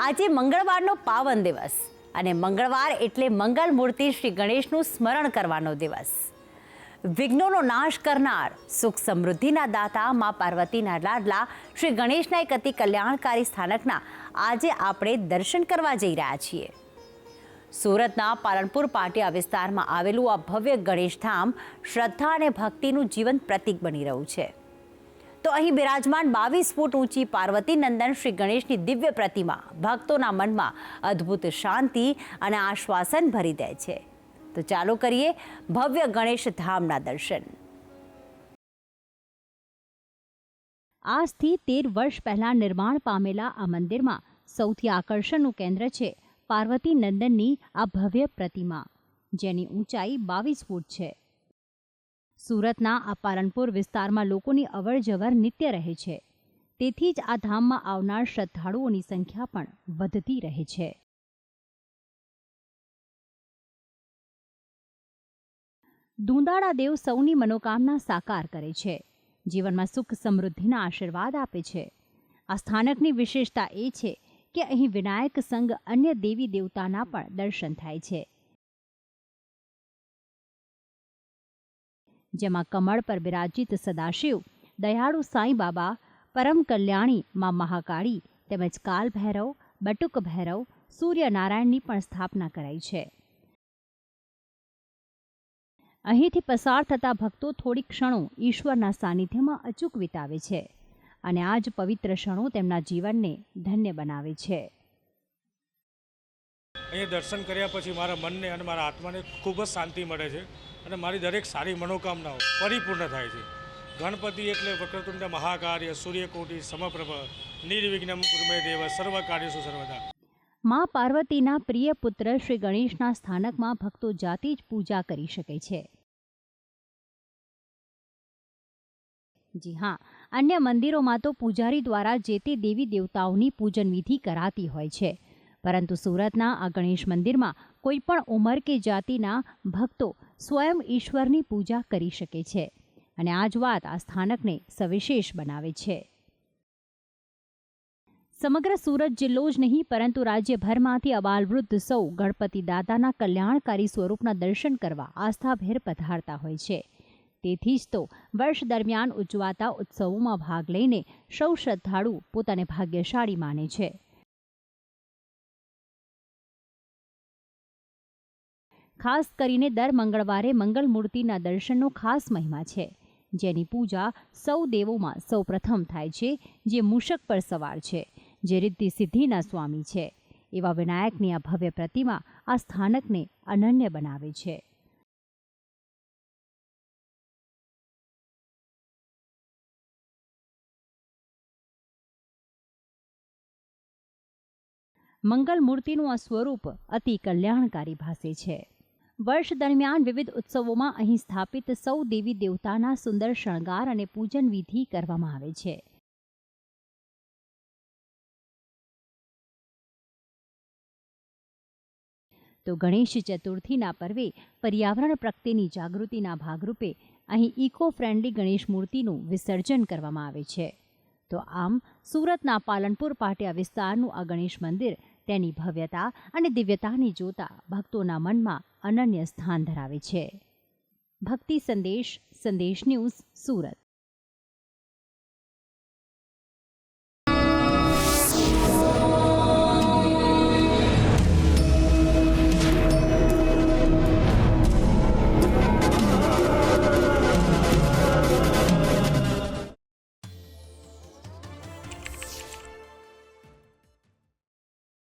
આજે મંગળવારનો પાવન દિવસ અને મંગળવાર એટલે મંગલ મૂર્તિ શ્રી ગણેશનું સ્મરણ કરવાનો દિવસ. વિઘ્નોનો નાશ કરનાર, સુખ સમૃદ્ધિના દાતા મા પાર્વતીના લાડલા શ્રી ગણેશના એક અતિ કલ્યાણકારી સ્થાનકના આજે આપણે દર્શન કરવા જઈ રહ્યા છીએ. સુરતના પાલનપુર પાટિયા વિસ્તારમાં આવેલું આ ભવ્ય ગણેશધામ શ્રદ્ધા અને ભક્તિનું જીવંત પ્રતીક બની રહ્યું છે. તો અહીં બિરાજમાન 22 ફૂટ ઊંચી પાર્વતી નંદન શ્રી ગણેશની દિવ્ય પ્રતિમા ભક્તોના મનમાં અદ્ભુત શાંતિ અને આશ્વાસન ભરી દે છે. તો ચાલો કરીએ ભવ્ય ગણેશ ધામના દર્શન. આજથી 13 વર્ષ પહેલા નિર્માણ પામેલા આ મંદિરમાં સૌથી આકર્ષણનું કેન્દ્ર છે પાર્વતી નંદનની આ ભવ્ય પ્રતિમા, જેની ઊંચાઈ 22 ફૂટ છે. સુરતના આ પાલનપુર વિસ્તારમાં લોકોની અવરજવર નિત્ય રહે છે, તેથી જ આ ધામમાં આવનાર શ્રદ્ધાળુઓની સંખ્યા પણ વધતી રહે છે. દુંદાળા દેવ સૌની મનોકામના સાકાર કરે છે, જીવનમાં સુખ સમૃદ્ધિના આશીર્વાદ આપે છે. આ સ્થાનકની વિશેષતા એ છે કે અહીં વિનાયક સંગ અન્ય દેવી દેવતાના પણ દર્શન થાય છે, જેમાં કમળ પર બિરાજિત સદાશિવ, દયાળુ સાંઈ બાબા, પરમ કલ્યાણી મા મહાકાળી તેમજ કાલ ભૈરવ, બટુક ભૈરવ, સૂર્યનારાયણની પણ સ્થાપના કરાઈ છે. અહીંથી પસાર થતા ભક્તો થોડી ક્ષણો ઈશ્વરના સાનિધ્યમાં અચૂક વિતાવે છે અને આ જ પવિત્ર ક્ષણો તેમના જીવનને ધન્ય બનાવે છે. અહીં દર્શન કર્યા પછી મારા મનને અને મારા આત્માને ખૂબ જ શાંતિ મળે છે અને મારી દરેક સારી મનોકામનાઓ પરિપૂર્ણ થાય છે. ગણપતિ એટલે વક્રતુંડ મહાકાર્ય, સૂર્યકોટિ સમપ્રભ, નિર્વિઘ્નમ કુરુ દેવ, સર્વ કાર્યેષુ સર્વદા. મા પાર્વતીના પ્રિય પુત્ર શ્રી ગણેશના સ્થાનકમાં ભક્તો જાતે જ પૂજા કરી શકે છે. જી હા, અન્ય મંદિરોમાં તો પૂજારી દ્વારા જે તે દેવી દેવતાઓની પૂજન વિધિ કરાતી હોય છે, પરંતુ સુરતના આ ગણેશ મંદિરમાં કોઈ પણ ઉંમર કે જાતિના ભક્તો સ્વયં ઈશ્વરની પૂજા કરી શકે છે અને આ જ વાત આ સ્થાનકને સવિશેષ બનાવે છે. સમગ્ર સુરત જિલ્લો જ નહીં પરંતુ રાજ્યભરમાંથી અબાલવૃદ્ધ સૌ ગણપતિ દાદાના કલ્યાણકારી સ્વરૂપના દર્શન કરવા આસ્થાભેર પધારતા હોય છે. તેથી જ તો વર્ષ દરમિયાન ઉજવાતા ઉત્સવોમાં ભાગ લઈને સૌ શ્રદ્ધાળુ પોતાને ભાગ્યશાળી માને છે. ખાસ કરીને દર મંગળવારે મંગલ મૂર્તિના દર્શનનો ખાસ મહિમા છે, જેની પૂજા સૌ દેવોમાં સૌપ્રથમ થાય છે, જે મૂષક પર સવાર છે, જે રિદ્ધિ સિદ્ધિના સ્વામી છે. એવા વિનાયકની આ ભવ્ય પ્રતિમા આ સ્થાનકને અનન્ય બનાવે છે. મંગલ મૂર્તિનું આ સ્વરૂપ અતિ કલ્યાણકારી ભાસે છે. વર્ષ દરમિયાન વિવિધ ઉત્સવોમાં અહીં સ્થાપિત સૌ દેવી દેવતાના સુંદર શણગાર અને પૂજન વિધિ કરવામાં આવે છે. તો ગણેશ ચતુર્થીના પર્વે પર્યાવરણ પ્રત્યેની જાગૃતિના ભાગરૂપે અહીં ઇકો ફ્રેન્ડલી ગણેશ મૂર્તિનું વિસર્જન કરવામાં આવે છે. તો આમ સુરતના પાલનપુર પાટિયા વિસ્તારનું આ ગણેશ મંદિર તેની ભવ્યતા અને દિવ્યતાને જોતા ભક્તોના મનમાં અનન્ય સ્થાન ધરાવે છે. ભક્તિ સંદેશ, સંદેશ ન્યૂઝ, સુરત.